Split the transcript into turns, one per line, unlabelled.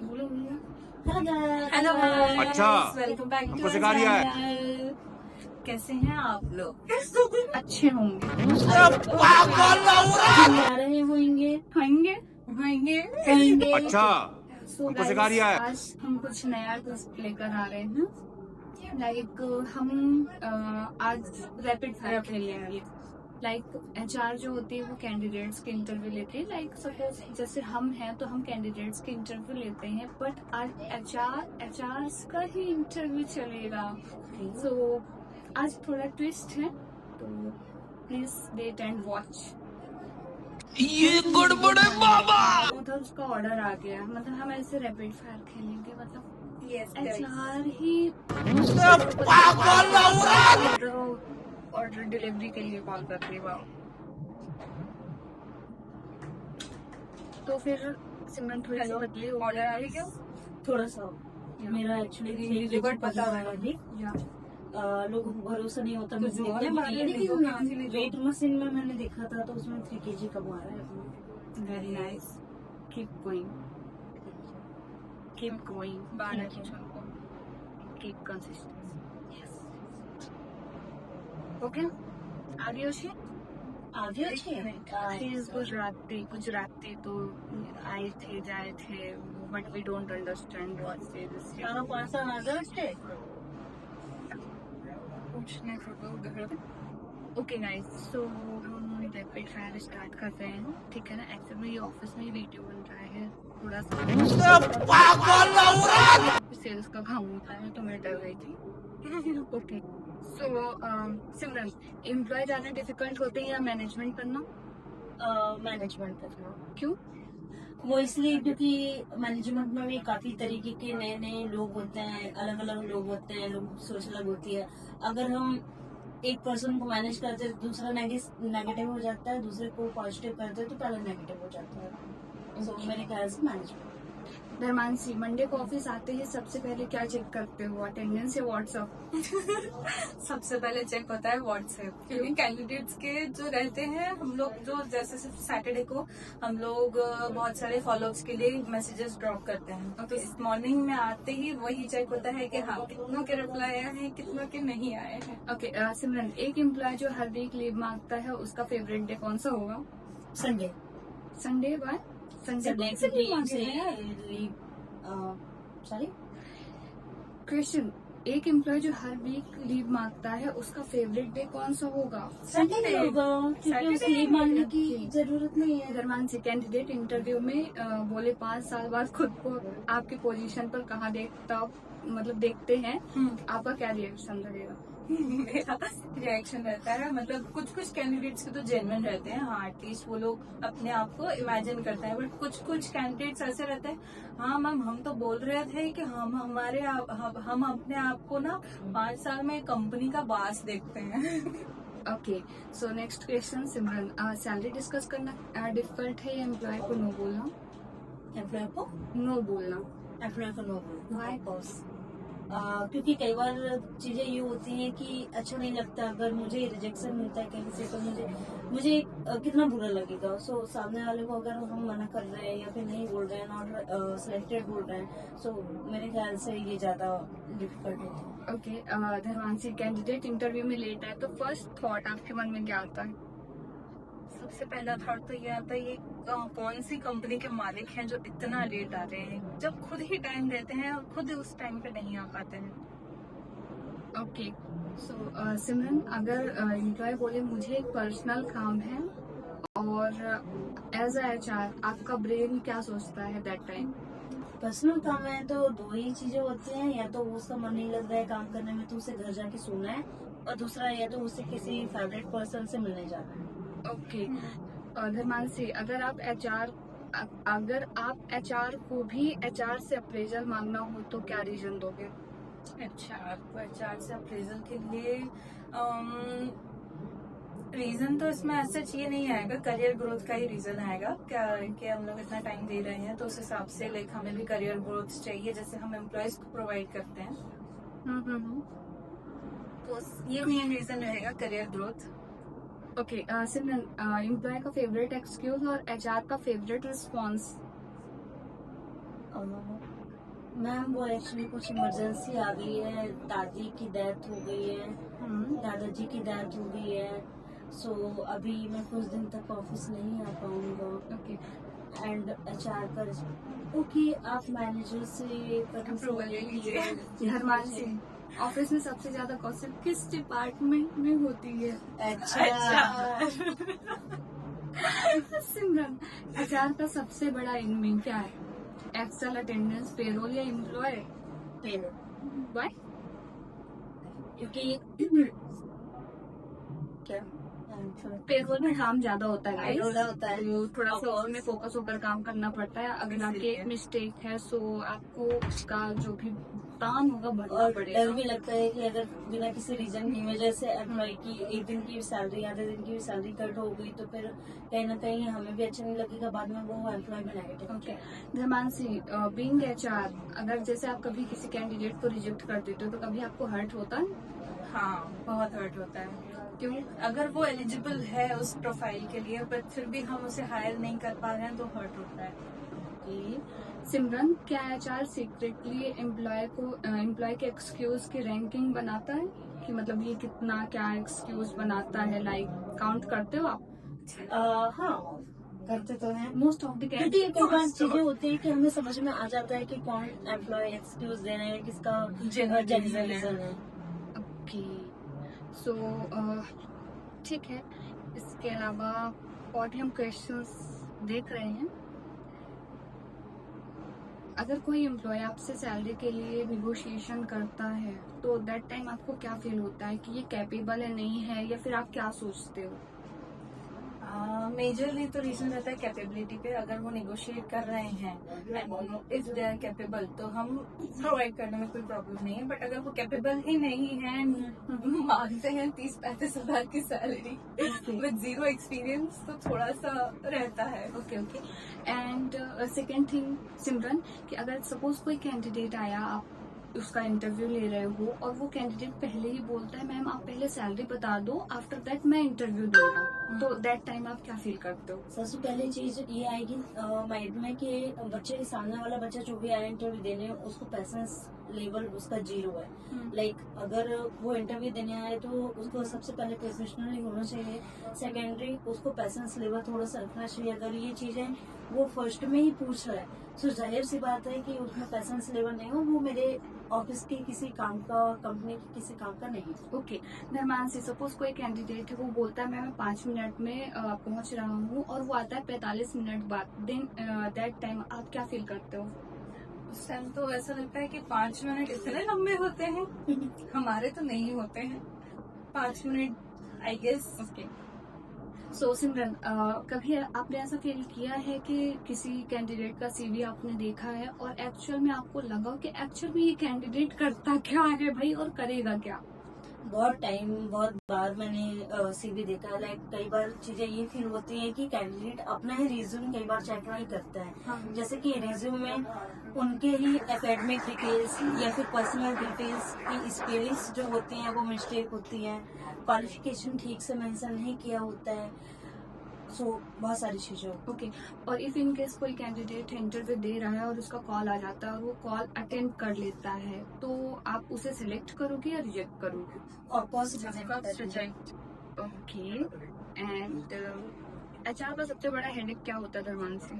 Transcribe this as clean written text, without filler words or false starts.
बोलो बोलो।
हेलो
अच्छा,
वेलकम बैक
हमको सिखा दिया है।
कैसे हैं आप लोग?
अच्छे होंगे,
आ रहे होंगे
होंगे
होंगे
अच्छा,
So
हमको सिखा
guys,
दिया है।
आज हम कुछ नया ट्विस्ट लेकर आ रहे हैं। लाइक हम आज रैपिड फायर खेलेंगे। लाइक एचआर जो होती है वो कैंडिडेट्स के इंटरव्यू लेते हैं। लाइक सपोज जैसे हम हैं तो हम कैंडिडेट्स के इंटरव्यू लेते हैं, बट आज एचआर का ही इंटरव्यू चलेगा। सो आज थोड़ा ट्विस्ट है, तो प्लीज वेट एंड वॉच।
ये गड़बड़ है बाबा।
मतलब उसका ऑर्डर आ गया, मतलब हम ऐसे रैपिड फायर खेलेंगे, मतलब
यस
एचआर ही ऑर्डर डिलीवरी के लिए कॉल कर रही है। तो फिर सिमरन थोड़ी सी बदली
ऑर्डर आ गया
थोड़ा सा मेरा एक्चुअली
रिवर्ट पता है
लोगों को भरोसा नहीं होता।
तो जो है बाहर लेके
लेकिन वेट मशीन में मैंने देखा था तो उसमें 3 kg कम आ रहा है।
वेरी नाइस
कीप गोइंग
बाहर की चलो
कीप कंसिस्टेंसी। ओके, आगे होशी
आगे अच्छे
गुजराती तो आए थे जाए थे, but we don't understand what say this.
सारा पैसा आगे अच्छे
पूछने को ओके गाइस, सो हम रैपिड फायर स्टार्ट करते हैं, ठीक है ना। एक्चुअली में ये ऑफिस में वीडियो बन रहा है, थोड़ा सा सेल्स का काम होता है तो मैं डर गई थी। ओके, सो सिमरन, एम्प्लॉय जाना डिफिकल्ट होते हैं या मैनेजमेंट करना?
मैनेजमेंट करना।
क्यों?
वो इसलिए क्योंकि मैनेजमेंट में भी काफी तरीके के नए नए लोग होते हैं, अलग अलग लोग होते हैं, लोग सोच अलग होती है। अगर हम एक पर्सन को मैनेज करते हैं दूसरा नेगेटिव हो जाता है, दूसरे को पॉजिटिव करते हैं तो पहले नेगेटिव हो जाता है। सो मेरे ख्याल से मैनेजमेंट।
धर्मांशी, मंडे को ऑफिस आते ही सबसे पहले क्या चेक करते हो, अटेंडेंस या व्हाट्सएप?
सबसे पहले चेक होता है व्हाट्सएप, क्योंकि कैंडिडेट्स के जो रहते हैं, हम लोग जो जैसे सैटरडे को हम लोग बहुत सारे फॉलोअप्स के लिए मैसेजेस ड्रॉप करते हैं, तो इस मॉर्निंग में आते ही वही चेक होता है कि हाँ कितनों के रिप्लाई आए हैं, कितनों के नहीं आए हैं।
ओके, सिमरन, एक एम्प्लॉय जो हर वीक लीव मांगता है उसका फेवरेट डे कौन सा होगा?
Sunday.
Sunday by Sunday
sorry
question, एक एम्प्लॉय जो हर वीक लीव मांगता है उसका फेवरेट डे कौन सा होगा?
संडे होगा, क्योंकि उसको लीव मांगने की जरूरत नहीं है।
धर्मान से कैंडिडेट इंटरव्यू में बोले 5 साल बाद खुद को आपकी पोजीशन पर कहाँ देखते हैं, आपका क्या रिएक्शन लगेगा?
मेरा रिएक्शन रहता है, मतलब कुछ कैंडिडेट्स के तो जेन्युइन रहते हैं, हाँ एटलीस्ट वो लोग अपने आप को इमेजिन करते हैं, बट कुछ कैंडिडेट्स ऐसे रहते हैं, हाँ मैम हम तो बोल रहे थे कि हम अपने आप को ना 5 साल में कंपनी का बास देखते हैं।
ओके, सो नेक्स्ट क्वेश्चन सिमरन, सैलरी डिस्कस करना डिफिकल्ट है या एम्प्लॉय को नो बोलना?
एम्प्लॉय को
नो बोलना।
एम्प्लॉय को नो बोलना।
Why?
क्योंकि कई बार चीजें ये होती हैं कि अच्छा नहीं लगता, अगर मुझे रिजेक्शन मिलता है कहीं से तो मुझे कितना बुरा लगेगा। सो सामने वाले को अगर हम मना कर रहे हैं या फिर नहीं बोल रहे हैं, नॉट सिलेक्टेड बोल रहे हैं, सो मेरे ख्याल से ये ज्यादा डिफिकल्ट होता है।
ओके, धर्मांशी, कैंडिडेट इंटरव्यू में लेट आए तो फर्स्ट थॉट आपके मन में क्या आता है?
सबसे पहला थॉट तो ये आता है, ये कौन सी कंपनी के मालिक हैं जो इतना लेट आ रहे हैं, जब खुद ही टाइम देते हैं और खुद उस टाइम पे नहीं आ पाते हैं।
ओके, सो सिमरन, अगर एम्प्लॉय बोले मुझे एक पर्सनल काम है और एज अ एचआर आपका ब्रेन क्या सोचता है दैट टाइम?
पर्सनल काम है तो 2 ही चीजें होती हैं, या तो उसका मन नहीं लग रहा है काम करने में तो उसे घर जाके सोना है, और दूसरा या तो उसे किसी फेवरेट पर्सन से मिलने जाना है।
ओके, धर्मांशी, अगर आप एचआर को भी एचआर से अप्रेजल मांगना हो तो क्या रीजन दोगे?
अच्छा, आपको एचआर से अप्रेजल के लिए रीजन तो इसमें ऐसा ये नहीं आएगा, करियर ग्रोथ का ही रीजन आएगा क्या कि हम लोग इतना टाइम दे रहे हैं तो उस हिसाब से लाइक हमें भी करियर ग्रोथ चाहिए, जैसे हम एम्प्लॉयज को प्रोवाइड करते हैं। तो ये मेन रीजन रहेगा, करियर ग्रोथ।
ओके, सिमरन, एम्प्लॉय का फेवरेट एक्सक्यूज और एचआर का फेवरेट रिस्पॉन्स?
मैम वो एक्चुअली कुछ इमरजेंसी आ गई है, दादी की डेथ हो गई है, दादाजी की डेथ हो गई है, सो अभी मैं कुछ दिन तक ऑफिस नहीं आ पाऊंगा।
ओके,
एंड HR पर ओके, आप मैनेजर से
Approval ले लीजिए।
धर्मान सिंह, ऑफिस में सबसे ज्यादा गॉसिप किस डिपार्टमेंट में होती है?
अच्छा
सिमरन, HR का सबसे बड़ा इनमी क्या है? एक्सेल, अटेंडेंस, पेरोल या एम्प्लॉय? व्हाई?
क्योंकि
क्या पेरोल में काम ज्यादा होता है guys।
पेरोल होता है।
तो थोड़ा सा उसमें फोकस होकर काम करना पड़ता है। अगर आपकी एक मिस्टेक है सो आपको उसका जो भी भुगतान होगा भरना
और डर
पड़ेगा।
भी लगता है कि अगर बिना किसी रीजन की वजह से एम्प्लॉय की एक दिन की सैलरी, आधे दिन की सैलरी कट हो गई तो फिर कहीं ना कहीं हमें भी अच्छा नहीं लगेगा, बाद में वो एम्प्लॉय में नेगेटिव।
ओके, धर्मांशी, बीइंग HR, अगर जैसे आप कभी किसी कैंडिडेट को रिजेक्ट कर देते हो तो कभी आपको हर्ट होता है?
हाँ, बहुत हर्ट होता है।
क्यों?
अगर वो एलिजिबल है उस प्रोफाइल के लिए बट फिर भी हम उसे हायर नहीं कर पा रहे हैं तो हर्ट होता है।
ओके, सिमरन, क्या HR सीक्रेटली एम्प्लॉय के एक्सक्यूज की रैंकिंग बनाता है कि मतलब ये कितना क्या एक्सक्यूज बनाता है? लाइक काउंट करते हो आप?
हाँ, करते तो हैं।
मोस्ट ऑफ द
क्योंकि कई बार चीजें होती है कि हमें समझ में आ जाता है कि कौन एम्प्लॉय एक्सक्यूज दे रहे हैं, किसका
Genuine
जेन्युइन
reason
रीजन है।
ओके, सो ठीक है। इसके अलावा और भी हम क्वेश्चंस देख रहे हैं। अगर कोई एम्प्लॉय आपसे सैलरी के लिए निगोशिएशन करता है तो दैट टाइम आपको क्या फील होता है कि ये कैपेबल है नहीं है, या फिर आप क्या सोचते हो?
मेजरली तो रीजन रहता है कैपेबिलिटी पे। अगर वो नेगोशिएट कर रहे हैं इफ दे आर कैपेबल तो हम प्रोवाइड करने में कोई प्रॉब्लम नहीं है। बट अगर वो कैपेबल ही नहीं है, मांगते हैं 30-35 हजार की सैलरी विद जीरो एक्सपीरियंस, तो थोड़ा सा रहता है।
Okay okay, and second thing Simran, कि अगर सपोज कोई कैंडिडेट आया, आप उसका इंटरव्यू ले रहे हो और वो कैंडिडेट पहले ही बोलता है मैम आप पहले सैलरी बता दो, आफ्टर दैट मैं इंटरव्यू दूंगा, तो दैट टाइम आप क्या फील करते हो?
सबसे पहले चीज ये आएगी माइंड में कि बच्चे के सामने वाला बच्चा जो भी आया इंटरव्यू देने, उसको पैसेंस लेवल उसका 0 है। लाइक अगर वो इंटरव्यू देने आए तो उसको सबसे पहले प्रोफेशनली होना चाहिए। सेकेंडरी उसको पैसेंस लेवल थोड़ा सा रखना चाहिए। अगर ये चीजें वो फर्स्ट में ही पूछ रहा है तो जाहिर सी बात है कि उसमें पैसेंस लेवल नहीं हो, वो मेरे ऑफिस के किसी काम का, कंपनी के किसी काम का नहीं है।
ओके, धर्मान से सपोज कोई कैंडिडेट है, वो बोलता है मैं 5 मिनट में पहुंच रहा हूँ और वो आता है 45 मिनट बाद, देन दैट टाइम आप क्या फील करते हो?
उस टाइम तो ऐसा लगता है कि 5 मिनट इतने लंबे होते हैं। हमारे तो नहीं होते हैं 5 मिनट, आई गेस।
ओके, सो सिमरन, कभी आपने ऐसा फील किया है कि किसी कैंडिडेट का CV आपने देखा है और एक्चुअल में आपको लगा कि एक्चुअल में ये कैंडिडेट करता क्या है भाई और करेगा क्या?
बहुत बार मैंने CV देखा है। लाइक कई बार चीजें ये फील होती है कि कैंडिडेट अपना ही रिज्यूम कई बार चेक नहीं करता है। जैसे कि रिज्यूम में उनके ही एकेडमिक डिटेल्स या फिर पर्सनल डिटेल्स की स्किल्स जो होती हैं वो मिस्टेक होती है, क्वालिफिकेशन ठीक से मेंशन नहीं किया होता है, सो बहुत सारी चीजें।
ओके, और इफ इन केस कोई कैंडिडेट इंटरव्यू दे रहा है और उसका कॉल आ जाता है और वो कॉल अटेंड कर लेता है तो आप उसे सिलेक्ट करोगे या रिजेक्ट करोगे?
और positive
reject.
Okay, and HR का सबसे बड़ा हेडेक क्या होता है धर्मान से?